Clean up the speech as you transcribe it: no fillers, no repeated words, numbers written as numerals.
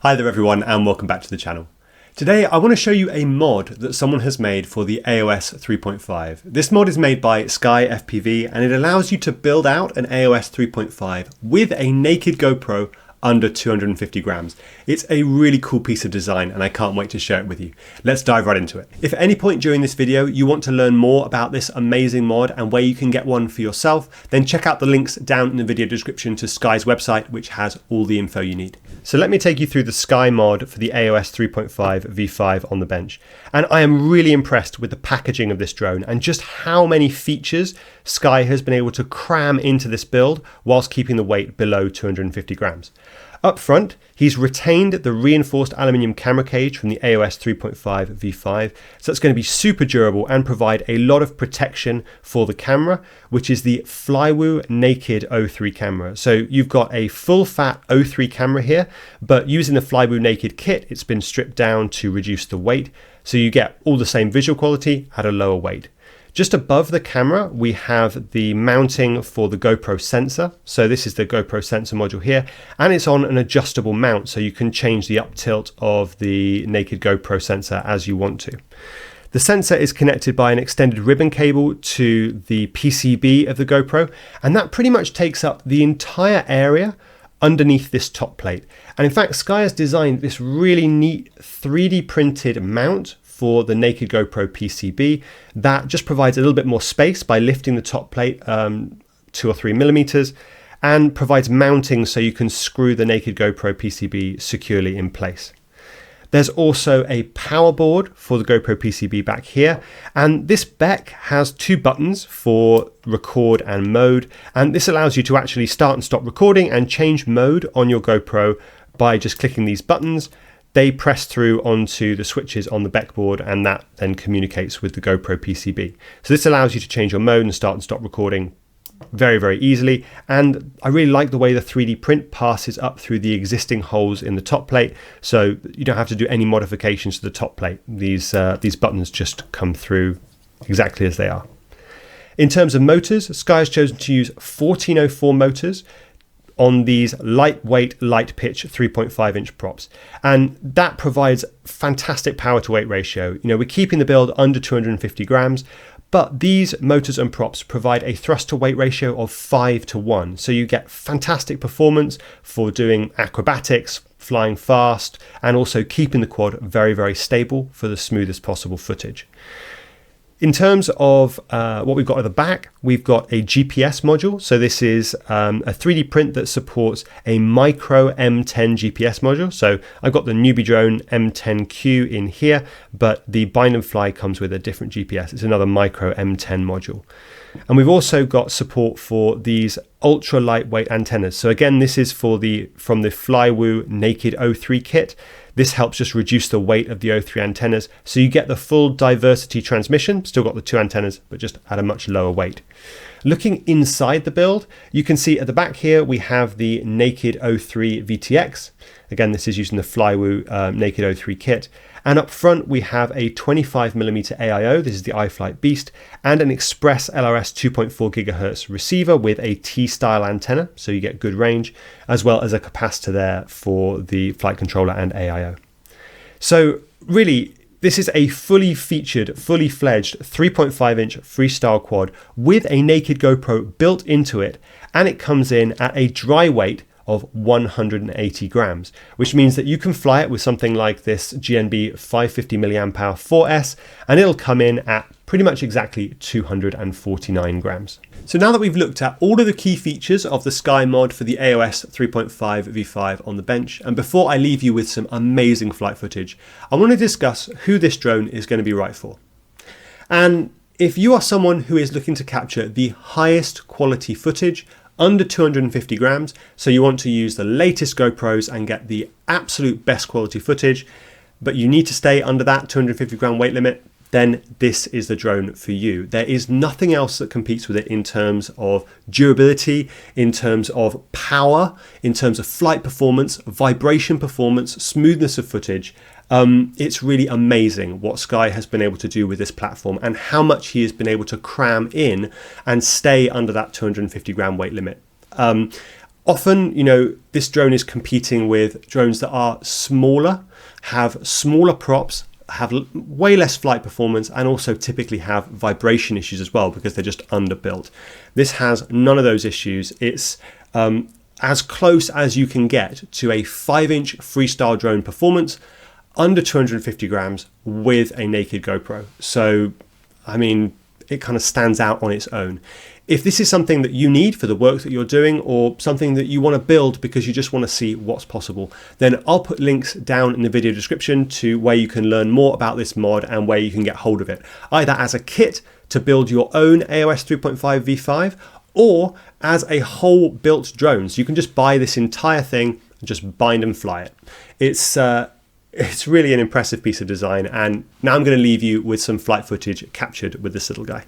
Hi there everyone and welcome back to the channel. Today I want to show you a mod that someone has made for the AOS 3.5. This mod is made by Skky FPV and it allows you to build out an AOS 3.5 with a naked GoPro under 250 grams. It's a really cool piece of design and I can't wait to share it with you. Let's dive right into it. If at any point during this video you want to learn more about this amazing mod and where you can get one for yourself, then check out the links down in the video description to Skky's website, which has all the info you need. So let me take you through the Skky mod for the AOS 3.5 V5 on the bench. And I am really impressed with the packaging of this drone and just how many features Skky has been able to cram into this build whilst keeping the weight below 250 grams. Up front, he's retained the reinforced aluminium camera cage from the AOS 3.5 V5, so it's going to be super durable and provide a lot of protection for the camera, which is the Flywoo Naked 03 camera. So you've got a full fat 03 camera here, but using the Flywoo Naked kit, it's been stripped down to reduce the weight, so you get all the same visual quality at a lower weight. Just above the camera, we have the mounting for the GoPro sensor. So this is the GoPro sensor module here, and it's on an adjustable mount. So you can change the up tilt of the naked GoPro sensor as you want to. The sensor is connected by an extended ribbon cable to the PCB of the GoPro, and that pretty much takes up the entire area underneath this top plate. And in fact, Skky has designed this really neat 3D printed mount for the naked GoPro PCB that just provides a little bit more space by lifting the top plate 2 or 3 millimeters and provides mounting so you can screw the naked GoPro PCB securely in place. There's also a power board for the GoPro PCB back here, and this BEC has 2 buttons for record and mode, and this allows you to actually start and stop recording and change mode on your GoPro by just clicking these buttons. They press through onto the switches on the BEC board and that then communicates with the GoPro PCB. So this allows you to change your mode and stop recording very, very easily. And I really like the way the 3D print passes up through the existing holes in the top plate. So you don't have to do any modifications to the top plate. These buttons just come through exactly as they are. In terms of motors, Skky has chosen to use 1404 motors on these lightweight, light pitch 3.5 inch props. And that provides fantastic power to weight ratio. You know, we're keeping the build under 250 grams, but these motors and props provide a thrust to weight ratio of 5:1. So you get fantastic performance for doing acrobatics, flying fast, and also keeping the quad very, very stable for the smoothest possible footage. In terms of what we've got at the back, we've got a GPS module. So this is a 3D print that supports a micro M10 GPS module. So I've got the newbie drone M10Q in here, but the bind and fly comes with a different GPS. It's another micro M10 module. And we've also got support for these ultra lightweight antennas. So again, this is from the Flywoo Naked 03 kit. This helps just reduce the weight of the 03 antennas. So you get the full diversity transmission, still got the 2 antennas, but just at a much lower weight. Looking inside the build, you can see at the back here, we have the Naked 03 VTX. Again, this is using the Flywoo Naked 03 kit. And up front, we have a 25mm AIO, this is the iFlight Beast, and an Express LRS 2.4 GHz receiver with a T-style antenna, so you get good range, as well as a capacitor there for the flight controller and AIO. So really, this is a fully featured, fully fledged 3.5 inch freestyle quad with a naked GoPro built into it, and it comes in at a dry weight of 180 grams, which means that you can fly it with something like this GNB 550 mAh 4S, and it'll come in at pretty much exactly 249 grams. So now that we've looked at all of the key features of the Skky mod for the AOS 3.5 V5 on the bench, and before I leave you with some amazing flight footage, I want to discuss who this drone is going to be right for. And if you are someone who is looking to capture the highest quality footage under 250 grams, so you want to use the latest GoPros and get the absolute best quality footage, but you need to stay under that 250 gram weight limit, then this is the drone for you. There is nothing else that competes with it in terms of durability, in terms of power, in terms of flight performance, vibration performance, smoothness of footage. It's really amazing what Skky has been able to do with this platform and how much he has been able to cram in and stay under that 250 gram weight limit. Often, this drone is competing with drones that are smaller, have smaller props, have way less flight performance, and also typically have vibration issues as well because they're just underbuilt. This has none of those issues. It's as close as you can get to a 5-inch freestyle drone performance, under 250 grams with a naked GoPro. So, I mean, it kind of stands out on its own. If this is something that you need for the work that you're doing, or something that you want to build because you just want to see what's possible, then I'll put links down in the video description to where you can learn more about this mod and where you can get hold of it, either as a kit to build your own AOS 3.5 V5 or as a whole built drone. So you can just buy this entire thing and just bind and fly it. It's really an impressive piece of design, and now I'm going to leave you with some flight footage captured with this little guy.